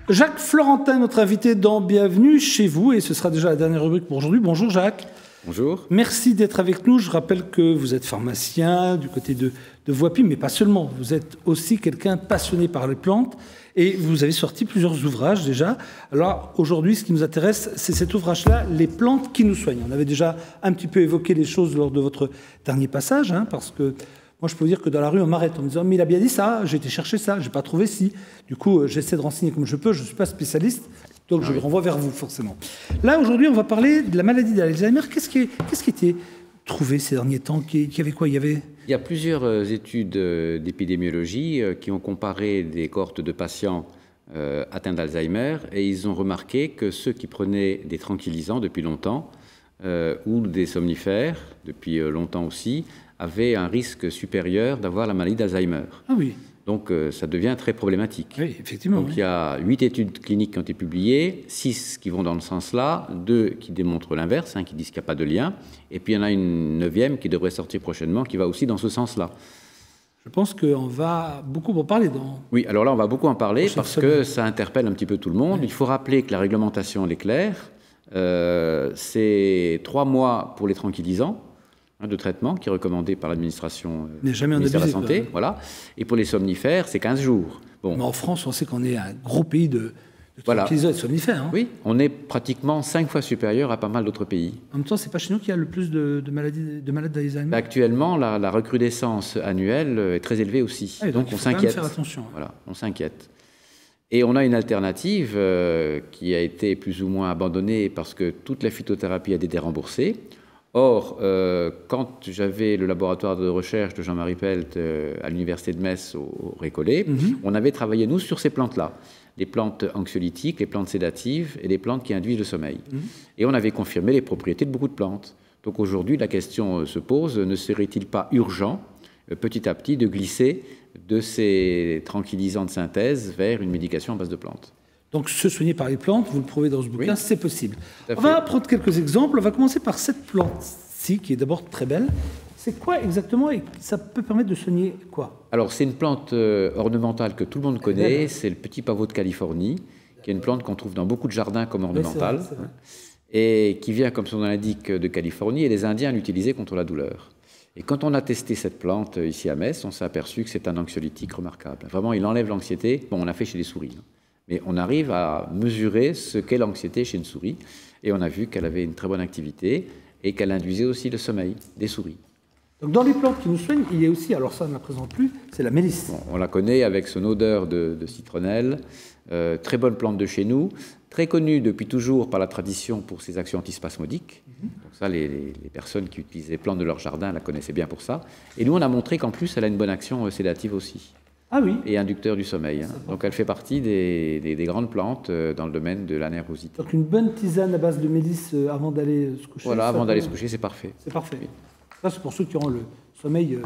Jacques Florentin, notre invité dans Bienvenue chez vous, et ce sera déjà la dernière rubrique pour aujourd'hui. Bonjour Jacques. Bonjour. Merci d'être avec nous. Je rappelle que vous êtes pharmacien du côté de Voipy, mais pas seulement. Vous êtes aussi quelqu'un passionné par les plantes et vous avez sorti plusieurs ouvrages déjà. Alors aujourd'hui, ce qui nous intéresse, c'est cet ouvrage-là, Les plantes qui nous soignent. On avait déjà un petit peu évoqué les choses lors de votre dernier passage, parce que moi, je peux vous dire que dans la rue, on m'arrête en me disant « mais il a bien dit ça, j'ai été chercher ça, j'ai pas trouvé ci ». Du coup, j'essaie de renseigner comme je peux, je ne suis pas spécialiste, donc je le renvoie vers vous, forcément. Là, aujourd'hui, on va parler de la maladie d'Alzheimer. Qu'est-ce qui était trouvé ces derniers temps? Il y avait quoi? Il y a plusieurs études d'épidémiologie qui ont comparé des cohortes de patients atteints d'Alzheimer, et ils ont remarqué que ceux qui prenaient des tranquillisants depuis longtemps, ou des somnifères depuis longtemps aussi, avaient un risque supérieur d'avoir la maladie d'Alzheimer. Ah oui. Donc ça devient très problématique. Oui, effectivement. Donc il y a 8 études cliniques qui ont été publiées, 6 qui vont dans le sens-là, 2 qui démontrent l'inverse, qui disent qu'il n'y a pas de lien, et puis il y en a une 9e qui devrait sortir prochainement, qui va aussi dans ce sens-là. Je pense qu'on va beaucoup en parler dans... Oui, alors là, on va beaucoup en parler parce que ça interpelle un petit peu tout le monde. Oui. Il faut rappeler que la réglementation, elle est claire. C'est 3 mois pour les tranquillisants de traitement qui est recommandé par l'administration ministère de la Santé. Voilà. Et pour les somnifères, c'est 15 jours. Bon. Mais en France, on sait qu'on est un gros pays de tranquillisants et de somnifères. Oui, on est pratiquement 5 fois supérieur à pas mal d'autres pays. En même temps, c'est pas chez nous qu'il y a le plus de malades d'Alzheimer. Actuellement, la recrudescence annuelle est très élevée aussi. Ah, donc on s'inquiète. Faire attention. Voilà, on s'inquiète. Et on a une alternative qui a été plus ou moins abandonnée parce que toute la phytothérapie a été déremboursée. Or, quand j'avais le laboratoire de recherche de Jean-Marie Pelt à l'université de Metz au Récollet, on avait travaillé, nous, sur ces plantes-là. Les plantes anxiolytiques, les plantes sédatives et les plantes qui induisent le sommeil. Et on avait confirmé les propriétés de beaucoup de plantes. Donc aujourd'hui, la question se pose, ne serait-il pas urgent, petit à petit, de glisser de ces tranquillisants de synthèse vers une médication en base de plantes? Donc, se soigner par les plantes, vous le prouvez dans ce bouquin, oui, c'est possible. On va prendre quelques exemples. On va commencer par cette plante-ci, qui est d'abord très belle. C'est quoi exactement et ça peut permettre de soigner quoi? Alors, c'est une plante ornementale que tout le monde connaît. C'est le petit pavot de Californie, qui est une plante qu'on trouve dans beaucoup de jardins comme ornementale. Oui, et qui vient, comme son nom l'indique, de Californie. Et les Indiens l'utilisaient contre la douleur. Et quand on a testé cette plante ici à Metz, on s'est aperçu que c'est un anxiolytique remarquable. Vraiment, il enlève l'anxiété. Bon, on l'a fait chez les souris. Mais on arrive à mesurer ce qu'est l'anxiété chez une souris. Et on a vu qu'elle avait une très bonne activité et qu'elle induisait aussi le sommeil des souris. Donc dans les plantes qui nous soignent, il y a aussi, alors ça on ne la présente plus, c'est la mélisse. Bon, on la connaît avec son odeur de citronnelle. Très bonne plante de chez nous. Très connue depuis toujours par la tradition pour ses actions antispasmodiques. Donc ça, les personnes qui utilisent les plantes de leur jardin la connaissaient bien pour ça. Et nous, on a montré qu'en plus, elle a une bonne action sédative aussi. Ah oui. Et inducteur du sommeil. Donc elle fait partie des grandes plantes dans le domaine de la nervosité. Donc une bonne tisane à base de mélisse avant d'aller se coucher. Voilà, avant d'aller se coucher, c'est parfait. C'est parfait. Oui. Ça, c'est pour ceux qui ont le sommeil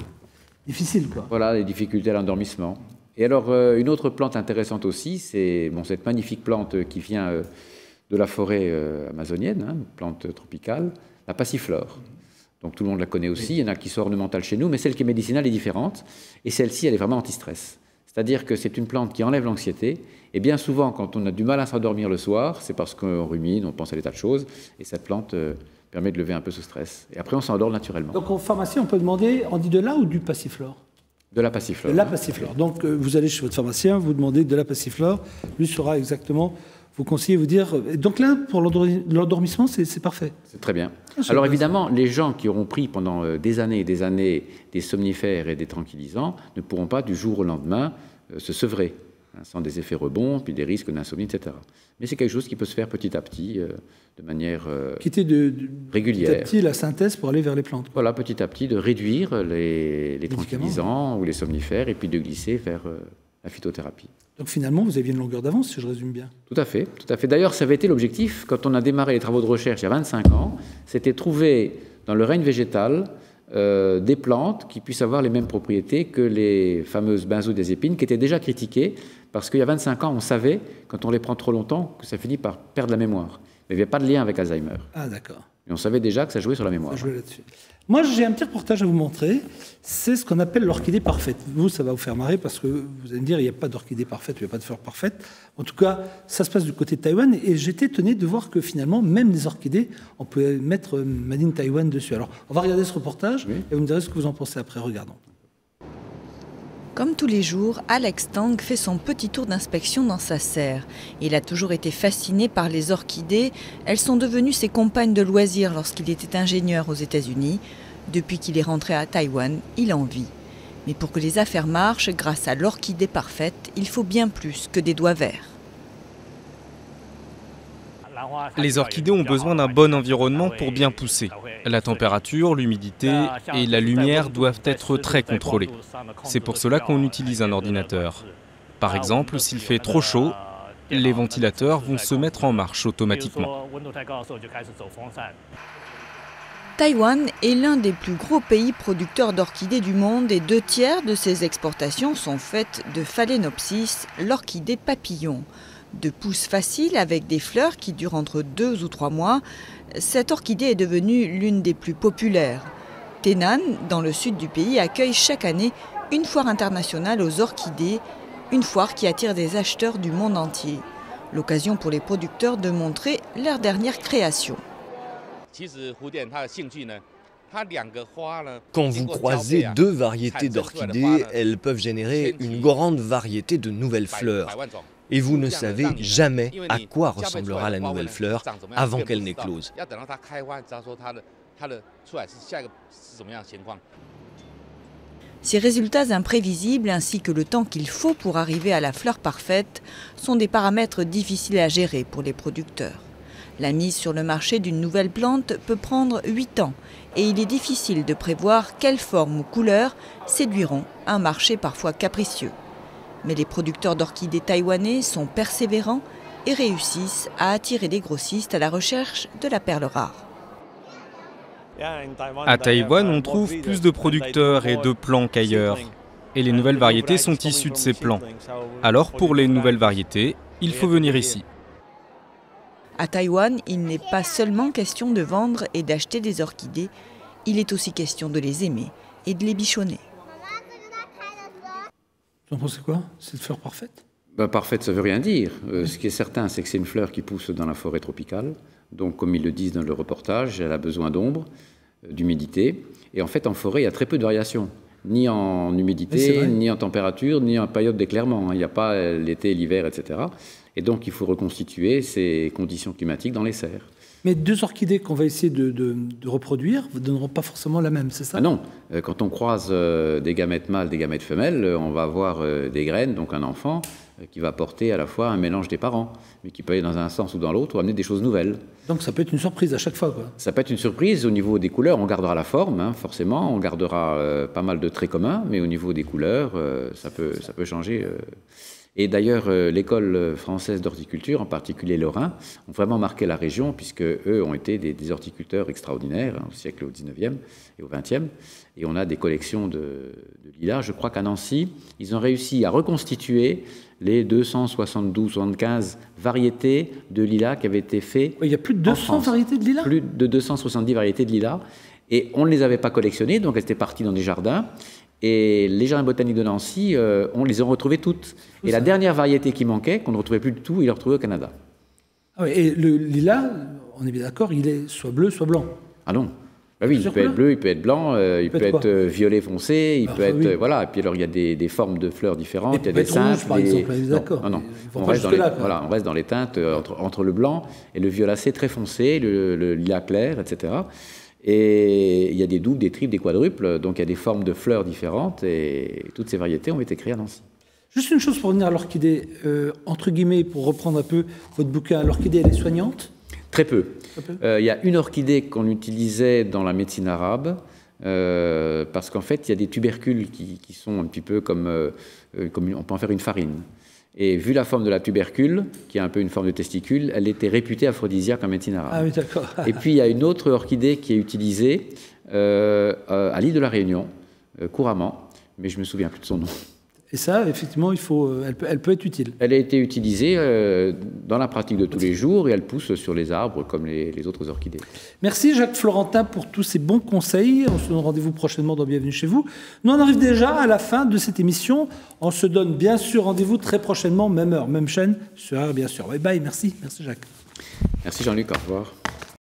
difficile, quoi. Voilà, les difficultés à l'endormissement. Et alors, une autre plante intéressante aussi, c'est cette magnifique plante qui vient de la forêt amazonienne, une plante tropicale, la passiflore. Donc tout le monde la connaît aussi, il y en a qui sont ornementales chez nous, mais celle qui est médicinale est différente, et celle-ci, elle est vraiment anti-stress. C'est-à-dire que c'est une plante qui enlève l'anxiété, et bien souvent, quand on a du mal à s'endormir le soir, c'est parce qu'on rumine, on pense à des tas de choses, et cette plante permet de lever un peu ce stress. Et après, on s'endort naturellement. Donc en pharmacie, on peut demander, on dit de la ou du passiflore? De la passiflore. De la passiflore. Donc vous allez chez votre pharmacien, vous demandez de la passiflore, lui saura exactement... vous conseillez, vous dire... Donc là, pour l'endormissement, c'est parfait. C'est très bien. Alors évidemment, les gens qui auront pris pendant des années et des années des somnifères et des tranquillisants ne pourront pas du jour au lendemain se sevrer, sans des effets rebonds, puis des risques d'insomnie, etc. Mais c'est quelque chose qui peut se faire petit à petit, de manière régulière. Petit à petit la synthèse pour aller vers les plantes. Voilà, petit à petit, de réduire les tranquillisants ou les somnifères, et puis de glisser vers la phytothérapie. Donc finalement, vous aviez une longueur d'avance, si je résume bien. Tout à fait, tout à fait. D'ailleurs, ça avait été l'objectif, quand on a démarré les travaux de recherche il y a 25 ans, c'était trouver dans le règne végétal des plantes qui puissent avoir les mêmes propriétés que les fameuses benzodiazépines, qui étaient déjà critiquées, parce qu'il y a 25 ans, on savait, quand on les prend trop longtemps, que ça finit par perdre la mémoire. Mais il n'y avait pas de lien avec Alzheimer. Ah d'accord. Et on savait déjà que ça jouait sur la mémoire. Ça jouait là-dessus. Moi, j'ai un petit reportage à vous montrer. C'est ce qu'on appelle l'orchidée parfaite. Vous, ça va vous faire marrer parce que vous allez me dire il n'y a pas d'orchidée parfaite, il n'y a pas de fleur parfaite. En tout cas, ça se passe du côté de Taïwan. Et j'étais étonné de voir que finalement, même les orchidées, on peut mettre Made in Taïwan dessus. Alors, on va regarder ce reportage et vous me direz ce que vous en pensez après. Regardons. Comme tous les jours, Alex Tang fait son petit tour d'inspection dans sa serre. Il a toujours été fasciné par les orchidées. Elles sont devenues ses compagnes de loisirs lorsqu'il était ingénieur aux États-Unis. Depuis qu'il est rentré à Taïwan, il en vit. Mais pour que les affaires marchent, grâce à l'orchidée parfaite, il faut bien plus que des doigts verts. Les orchidées ont besoin d'un bon environnement pour bien pousser. La température, l'humidité et la lumière doivent être très contrôlées. C'est pour cela qu'on utilise un ordinateur. Par exemple, s'il fait trop chaud, les ventilateurs vont se mettre en marche automatiquement. Taïwan est l'un des plus gros pays producteurs d'orchidées du monde et 2/3 de ses exportations sont faites de Phalaenopsis, l'orchidée papillon. De pousses faciles avec des fleurs qui durent entre 2 ou 3 mois, cette orchidée est devenue l'une des plus populaires. Tainan, dans le sud du pays, accueille chaque année une foire internationale aux orchidées, une foire qui attire des acheteurs du monde entier. L'occasion pour les producteurs de montrer leur dernière création. Quand vous croisez deux variétés d'orchidées, elles peuvent générer une grande variété de nouvelles fleurs. Et vous ne savez jamais à quoi ressemblera la nouvelle fleur avant qu'elle n'éclose. Ces résultats imprévisibles ainsi que le temps qu'il faut pour arriver à la fleur parfaite sont des paramètres difficiles à gérer pour les producteurs. La mise sur le marché d'une nouvelle plante peut prendre 8 ans et il est difficile de prévoir quelle forme ou couleur séduiront un marché parfois capricieux. Mais les producteurs d'orchidées taïwanais sont persévérants et réussissent à attirer les grossistes à la recherche de la perle rare. À Taïwan, on trouve plus de producteurs et de plants qu'ailleurs. Et les nouvelles variétés sont issues de ces plants. Alors pour les nouvelles variétés, il faut venir ici. À Taïwan, il n'est pas seulement question de vendre et d'acheter des orchidées, il est aussi question de les aimer et de les bichonner. Vous en pensez quoi? Cette fleur parfaite? Parfaite, ça ne veut rien dire. Ce qui est certain, c'est que c'est une fleur qui pousse dans la forêt tropicale. Donc, comme ils le disent dans le reportage, elle a besoin d'ombre, d'humidité. Et en fait, en forêt, il y a très peu de variations. Ni en humidité, ni en température, ni en période d'éclairement. Il n'y a pas l'été, l'hiver, etc. Et donc, il faut reconstituer ces conditions climatiques dans les serres. Mais deux orchidées qu'on va essayer de reproduire ne donneront pas forcément la même, c'est ça? Ah non, quand on croise des gamètes mâles, des gamètes femelles, on va avoir des graines, donc un enfant, qui va porter à la fois un mélange des parents, mais qui peut aller dans un sens ou dans l'autre ou amener des choses nouvelles. Donc ça peut être une surprise à chaque fois, quoi. Ça peut être une surprise. Au niveau des couleurs, on gardera la forme, hein, forcément, on gardera pas mal de traits communs, mais au niveau des couleurs, ça peut changer. Et d'ailleurs, l'école française d'horticulture, en particulier Lorrain, ont vraiment marqué la région, puisque eux ont été des horticulteurs extraordinaires, hein, au siècle, au 19e et au 20e. Et on a des collections de lilas. Je crois qu'à Nancy, ils ont réussi à reconstituer les 272-75 variétés de lilas qui avaient été faites. Il y a plus de 200 variétés de lilas? Plus de 270 variétés de lilas. Et on ne les avait pas collectionnées, donc elles étaient parties dans des jardins. Et les jardins botaniques de Nancy, on les a retrouvées toutes. Et la dernière variété qui manquait, qu'on ne retrouvait plus du tout, ils l'ont retrouvée au Canada. Ah oui, et le lilas, on est bien d'accord, il est soit bleu, soit blanc. Ah non. Ah oui, il peut être bleu, il peut être blanc, il peut être violet foncé, il peut être... Oui. Voilà, et puis alors il y a des formes de fleurs différentes, il y a des simples, par exemple, d'accord. Non. On reste dans les teintes entre le blanc et le violacé très foncé, le lilas clair, etc. Et il y a des doubles, des triples, des quadruples, donc il y a des formes de fleurs différentes et toutes ces variétés ont été créées à Nancy. Juste une chose pour revenir à l'orchidée, entre guillemets, pour reprendre un peu votre bouquin, l'orchidée, elle est soignante? Très peu. Il y a une orchidée qu'on utilisait dans la médecine arabe, parce qu'en fait, il y a des tubercules qui sont un petit peu comme on peut en faire une farine. Et vu la forme de la tubercule, qui a un peu une forme de testicule, elle était réputée aphrodisiaque en médecine arabe. Ah oui, d'accord. Et puis, il y a une autre orchidée qui est utilisée à l'île de la Réunion, couramment, mais je ne me souviens plus de son nom. Et ça, effectivement, elle peut être utile. Elle a été utilisée dans la pratique de tous les jours et elle pousse sur les arbres comme les autres orchidées. Merci Jacques Florentin pour tous ces bons conseils. On se donne rendez-vous prochainement dans Bienvenue chez vous. Nous, on arrive déjà à la fin de cette émission. On se donne bien sûr rendez-vous très prochainement, même heure, même chaîne, sur R, bien sûr. Bye bye, merci. Merci Jacques. Merci Jean-Luc, au revoir.